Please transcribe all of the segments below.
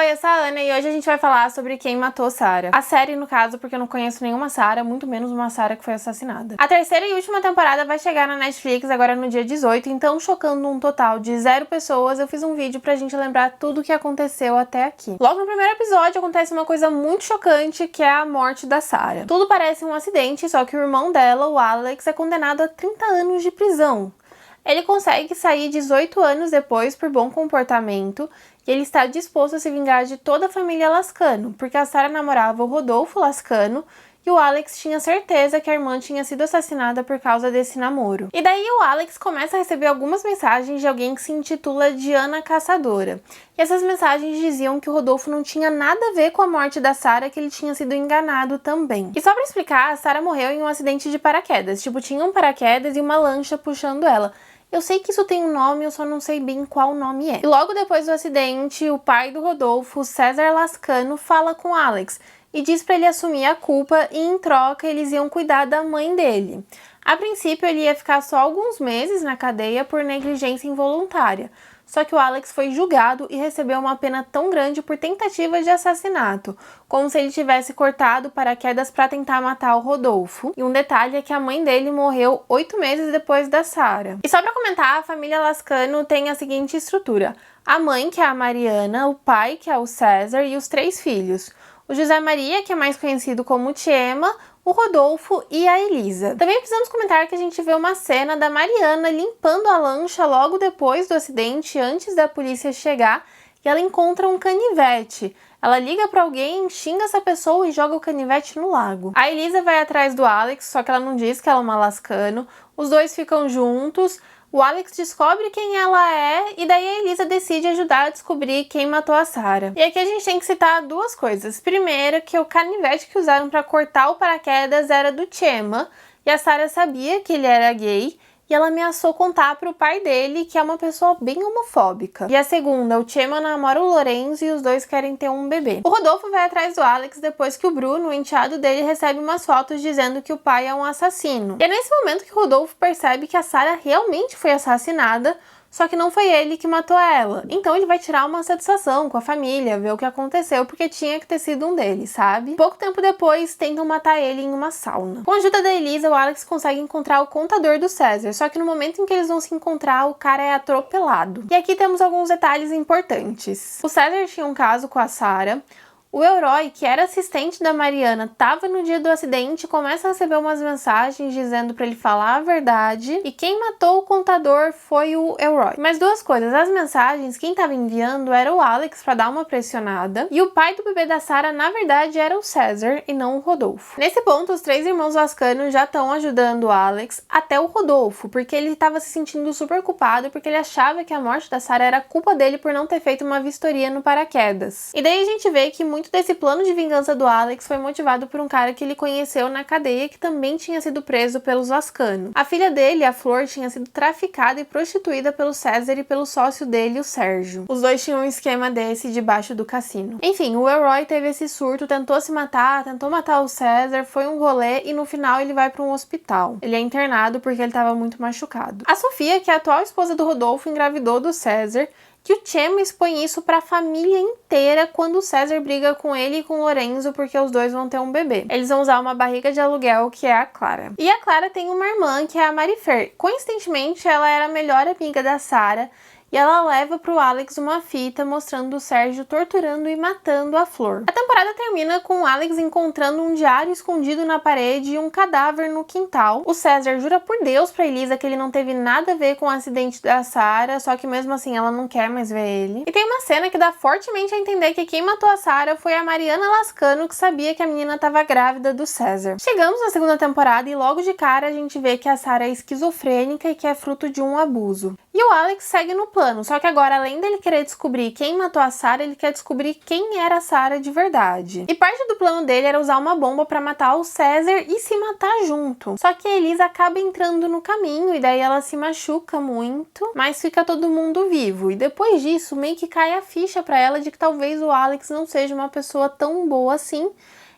Oi, eu sou a Ana e hoje a gente vai falar sobre quem matou Sarah. A série, no caso, porque eu não conheço nenhuma Sarah, muito menos uma Sarah que foi assassinada. A terceira e última temporada vai chegar na Netflix agora no dia 18, então chocando um total de 0 pessoas, eu fiz um vídeo pra gente lembrar tudo o que aconteceu até aqui. Logo no primeiro episódio acontece uma coisa muito chocante, que é a morte da Sarah. Tudo parece um acidente, só que o irmão dela, o Alex, é condenado a 30 anos de prisão. Ele consegue sair 18 anos depois por bom comportamento e ele está disposto a se vingar de toda a família Lascano, porque a Sarah namorava o Rodolfo Lascano e o Alex tinha certeza que a irmã tinha sido assassinada por causa desse namoro. E daí o Alex começa a receber algumas mensagens de alguém que se intitula Diana Caçadora. E essas mensagens diziam que o Rodolfo não tinha nada a ver com a morte da Sarah, que ele tinha sido enganado também. E só pra explicar, a Sarah morreu em um acidente de paraquedas. Tipo, tinha um paraquedas e uma lancha puxando ela. Eu sei que isso tem um nome, eu só não sei bem qual nome é. E logo depois do acidente, o pai do Rodolfo, César Lascano, fala com Alex e diz pra ele assumir a culpa e em troca eles iam cuidar da mãe dele. A princípio ele ia ficar só alguns meses na cadeia por negligência involuntária. Só que o Alex foi julgado e recebeu uma pena tão grande por tentativa de assassinato, como se ele tivesse cortado paraquedas para tentar matar o Rodolfo. E um detalhe é que a mãe dele morreu 8 meses depois da Sarah. E só para comentar, a família Lascano tem a seguinte estrutura: a mãe, que é a Mariana, o pai, que é o César, e os 3 filhos. O José Maria, que é mais conhecido como Tiema, o Rodolfo e a Elisa. Também precisamos comentar que a gente vê uma cena da Mariana limpando a lancha logo depois do acidente, antes da polícia chegar, e ela encontra um canivete. Ela liga pra alguém, xinga essa pessoa e joga o canivete no lago. A Elisa vai atrás do Alex, só que ela não diz que ela é uma Lascano. Os dois ficam juntos. O Alex descobre quem ela é e daí a Elisa decide ajudar a descobrir quem matou a Sarah. E aqui a gente tem que citar 2 coisas. Primeiro, que o canivete que usaram para cortar o paraquedas era do Tiema e a Sarah sabia que ele era gay e ela ameaçou contar pro pai dele, que é uma pessoa bem homofóbica. E a segunda, o Tiema namora o Lorenzo e os dois querem ter um bebê. O Rodolfo vai atrás do Alex depois que o Bruno, o enteado dele, recebe umas fotos dizendo que o pai é um assassino. E é nesse momento que o Rodolfo percebe que a Sarah realmente foi assassinada, só que não foi ele que matou ela. Então ele vai tirar uma satisfação com a família, ver o que aconteceu, porque tinha que ter sido um deles, sabe? Pouco tempo depois, tentam matar ele em uma sauna. Com a ajuda da Elisa, o Alex consegue encontrar o contador do César, só que no momento em que eles vão se encontrar, o cara é atropelado. E aqui temos alguns detalhes importantes. O César tinha um caso com a Sarah. O Elroy, que era assistente da Mariana, estava no dia do acidente e começa a receber umas mensagens dizendo para ele falar a verdade. E quem matou o contador foi o Elroy. Mas 2 coisas, as mensagens, quem estava enviando era o Alex para dar uma pressionada. E o pai do bebê da Sarah, na verdade, era o César e não o Rodolfo. Nesse ponto, os 3 irmãos Lascano já estão ajudando o Alex, até o Rodolfo, porque ele estava se sentindo super culpado, porque ele achava que a morte da Sarah era culpa dele por não ter feito uma vistoria no paraquedas. E daí a gente vê que muito desse plano de vingança do Alex foi motivado por um cara que ele conheceu na cadeia, que também tinha sido preso pelos Lascano. A filha dele, a Flor, tinha sido traficada e prostituída pelo César e pelo sócio dele, o Sérgio. Os dois tinham um esquema desse debaixo do cassino. Enfim, o Elroy teve esse surto, tentou se matar, tentou matar o César, foi um rolê e no final ele vai para um hospital. Ele é internado porque ele estava muito machucado. A Sofia, que é a atual esposa do Rodolfo, engravidou do César, que o Tiema expõe isso para a família inteira quando o César briga com ele e com o Lorenzo porque os dois vão ter um bebê. Eles vão usar uma barriga de aluguel, que é a Clara. E a Clara tem uma irmã, que é a Marifer. Coincidentemente, ela era a melhor amiga da Sarah e ela leva pro Alex uma fita mostrando o Sérgio torturando e matando a Flor. A temporada termina com o Alex encontrando um diário escondido na parede e um cadáver no quintal. O César jura por Deus pra Elisa que ele não teve nada a ver com o acidente da Sarah, só que mesmo assim ela não quer mais ver ele. E tem uma cena que dá fortemente a entender que quem matou a Sarah foi a Mariana Lascano, que sabia que a menina estava grávida do César. Chegamos na segunda temporada e logo de cara a gente vê que a Sarah é esquizofrênica e que é fruto de um abuso. E o Alex segue no plano, só que agora, além dele querer descobrir quem matou a Sarah, ele quer descobrir quem era a Sarah de verdade. E parte do plano dele era usar uma bomba pra matar o César e se matar junto. Só que a Elisa acaba entrando no caminho e daí ela se machuca muito, mas fica todo mundo vivo. E depois disso, meio que cai a ficha pra ela de que talvez o Alex não seja uma pessoa tão boa assim.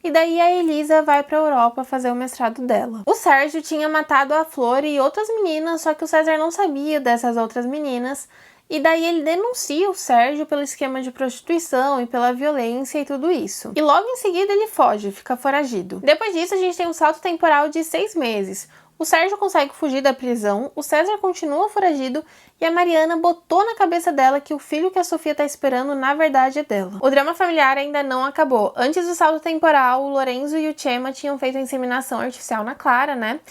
E daí a Elisa vai pra Europa fazer o mestrado dela. O Sérgio tinha matado a Flor e outras meninas, só que o César não sabia dessas outras meninas. E daí ele denuncia o Sérgio pelo esquema de prostituição e pela violência e tudo isso. E logo em seguida ele foge, fica foragido. Depois disso a gente tem um salto temporal de 6 meses. O Sérgio consegue fugir da prisão, o César continua foragido e a Mariana botou na cabeça dela que o filho que a Sofia tá esperando na verdade é dela. O drama familiar ainda não acabou. Antes do salto temporal, o Lorenzo e o Chema tinham feito a inseminação artificial na Clara, né?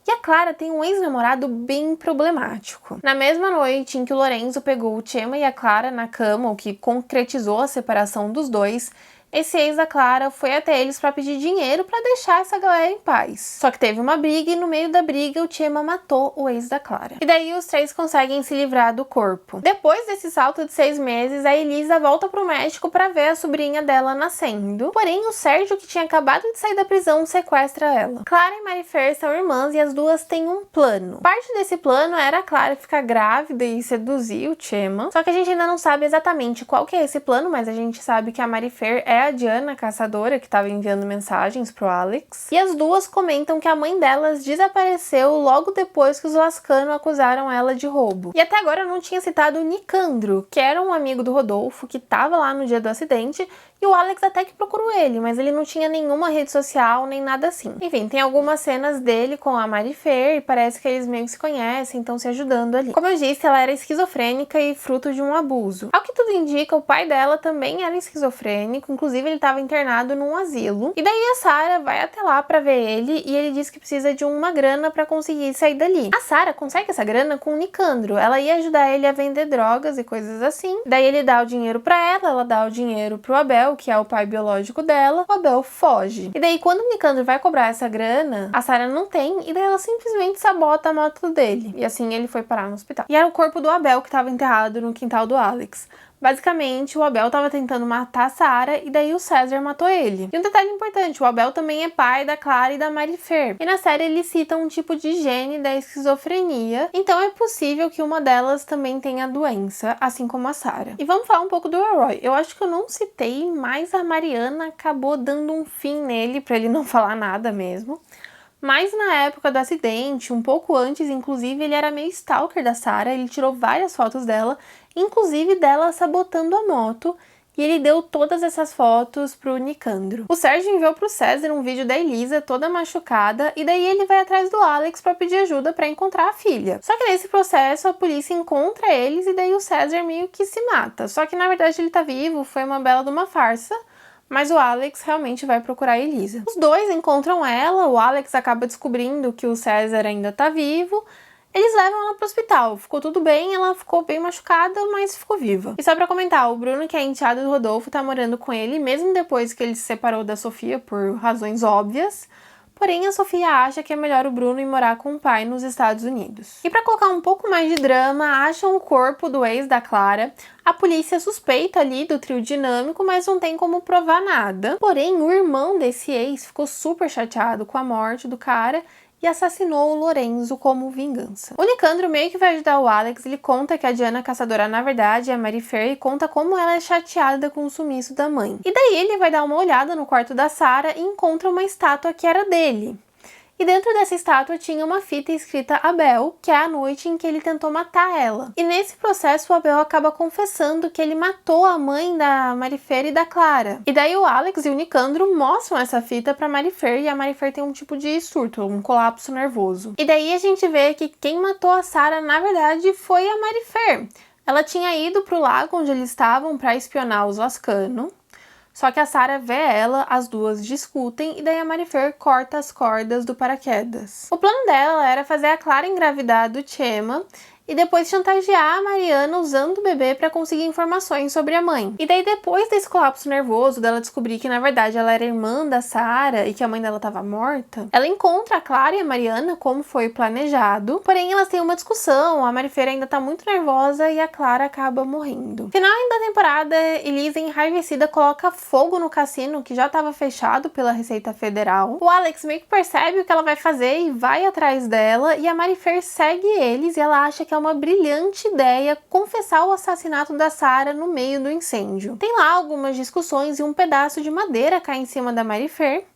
E a Clara tem um ex-namorado bem problemático. Na mesma noite em que o Lorenzo pegou o Chema e a Clara na cama, o que concretizou a separação dos dois, esse ex da Clara foi até eles para pedir dinheiro para deixar essa galera em paz. Só que teve uma briga e no meio da briga o Chema matou o ex da Clara. E daí os três conseguem se livrar do corpo. Depois desse salto de 6 meses, a Elisa volta pro México para ver a sobrinha dela nascendo. Porém, o Sérgio, que tinha acabado de sair da prisão, sequestra ela. Clara e Marifer são irmãs e as duas têm um plano. Parte desse plano era a Clara ficar grávida e seduzir o Chema. Só que a gente ainda não sabe exatamente qual que é esse plano, mas a gente sabe que a Marifer é a Diana, a caçadora, que estava enviando mensagens pro Alex. E as duas comentam que a mãe delas desapareceu logo depois que os Lascano acusaram ela de roubo. E até agora eu não tinha citado o Nicandro, que era um amigo do Rodolfo, que estava lá no dia do acidente, e o Alex até que procurou ele, mas ele não tinha nenhuma rede social, nem nada assim. Enfim, tem algumas cenas dele com a Marifer, e parece que eles meio que se conhecem, estão se ajudando ali. Como eu disse, ela era esquizofrênica e fruto de um abuso. Ao que tudo indica, o pai dela também era esquizofrênico, inclusive ele estava internado num asilo. E daí a Sarah vai até lá pra ver ele e ele diz que precisa de uma grana pra conseguir sair dali. A Sarah consegue essa grana com o Nicandro. Ela ia ajudar ele a vender drogas e coisas assim. Daí ele dá o dinheiro pra ela dá o dinheiro pro Abel, que é o pai biológico dela. O Abel foge. E daí quando o Nicandro vai cobrar essa grana, a Sarah não tem e daí ela simplesmente sabota a moto dele. E assim ele foi parar no hospital. E era o corpo do Abel que estava enterrado no quintal do Alex. Basicamente, o Abel estava tentando matar a Sarah e daí o César matou ele. E um detalhe importante, o Abel também é pai da Clara e da Marifer. E na série eles citam um tipo de gene da esquizofrenia, então é possível que uma delas também tenha a doença, assim como a Sarah. E vamos falar um pouco do Elroy. Eu acho que eu não citei, mas a Mariana acabou dando um fim nele pra ele não falar nada mesmo. Mas na época do acidente, um pouco antes, inclusive, ele era meio stalker da Sarah, ele tirou várias fotos dela, inclusive dela sabotando a moto, e ele deu todas essas fotos pro Nicandro. O Sérgio enviou pro César um vídeo da Elisa toda machucada, e daí ele vai atrás do Alex pra pedir ajuda pra encontrar a filha. Só que nesse processo a polícia encontra eles e daí o César meio que se mata. Só que na verdade ele tá vivo, foi uma bela de uma farsa. Mas o Alex realmente vai procurar a Elisa. Os dois encontram ela, o Alex acaba descobrindo que o César ainda tá vivo. Eles levam ela pro hospital, ficou tudo bem, ela ficou bem machucada, mas ficou viva. E só pra comentar, o Bruno, que é enteado do Rodolfo, tá morando com ele, mesmo depois que ele se separou da Sofia por razões óbvias. Porém, a Sofia acha que é melhor o Bruno ir morar com o pai nos Estados Unidos. E pra colocar um pouco mais de drama, acham o corpo do ex da Clara. A polícia suspeita ali do trio dinâmico, mas não tem como provar nada. Porém, o irmão desse ex ficou super chateado com a morte do cara e assassinou o Lorenzo como vingança. O Nicandro meio que vai ajudar o Alex, ele conta que a Diana caçadora na verdade é a Marifer e conta como ela é chateada com o sumiço da mãe. E daí ele vai dar uma olhada no quarto da Sarah e encontra uma estátua que era dele. E dentro dessa estátua tinha uma fita escrita Abel, que é a noite em que ele tentou matar ela. E nesse processo o Abel acaba confessando que ele matou a mãe da Marifer e da Clara. E daí o Alex e o Nicandro mostram essa fita pra Marifer e a Marifer tem um tipo de surto, um colapso nervoso. E daí a gente vê que quem matou a Sarah na verdade foi a Marifer. Ela tinha ido pro lago onde eles estavam pra espionar os Lascano. Só que a Sarah vê ela, as duas discutem e daí a Marifer corta as cordas do paraquedas. O plano dela era fazer a Clara engravidar do Chema e depois chantagear a Mariana usando o bebê para conseguir informações sobre a mãe. E daí depois desse colapso nervoso, dela descobrir que na verdade ela era irmã da Sarah e que a mãe dela estava morta, ela encontra a Clara e a Mariana como foi planejado, porém elas têm uma discussão, a Marifer ainda tá muito nervosa e a Clara acaba morrendo. No final da temporada, Elisa enraivecida coloca fogo no cassino que já estava fechado pela Receita Federal. O Alex meio que percebe o que ela vai fazer e vai atrás dela e a Marifer segue eles e ela acha que é uma brilhante ideia confessar o assassinato da Sarah no meio do incêndio. Tem lá algumas discussões e um pedaço de madeira cai em cima da Marifer.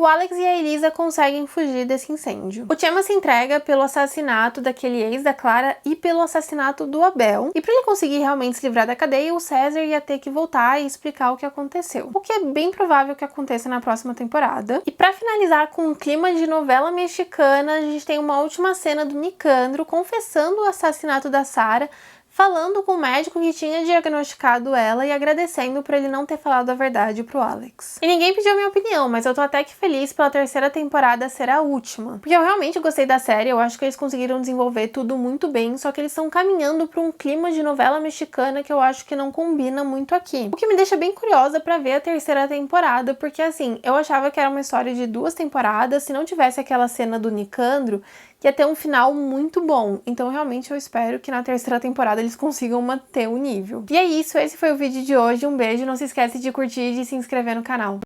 o Alex e a Elisa conseguem fugir desse incêndio. O Chema se entrega pelo assassinato daquele ex da Clara e pelo assassinato do Abel. E para ele conseguir realmente se livrar da cadeia, o César ia ter que voltar e explicar o que aconteceu. O que é bem provável que aconteça na próxima temporada. E para finalizar com um clima de novela mexicana, a gente tem uma última cena do Nicandro confessando o assassinato da Sarah, falando com o médico que tinha diagnosticado ela e agradecendo por ele não ter falado a verdade pro Alex. E ninguém pediu minha opinião, mas eu tô até que feliz pela terceira temporada ser a última. Porque eu realmente gostei da série, eu acho que eles conseguiram desenvolver tudo muito bem, só que eles estão caminhando pra um clima de novela mexicana que eu acho que não combina muito aqui. O que me deixa bem curiosa pra ver a terceira temporada, porque assim, eu achava que era uma história de 2 temporadas, se não tivesse aquela cena do Nicandro, que ia ter um final muito bom. Então realmente eu espero que na terceira temporada eles consigam manter o nível. E é isso, esse foi o vídeo de hoje. Um beijo, não se esquece de curtir e de se inscrever no canal.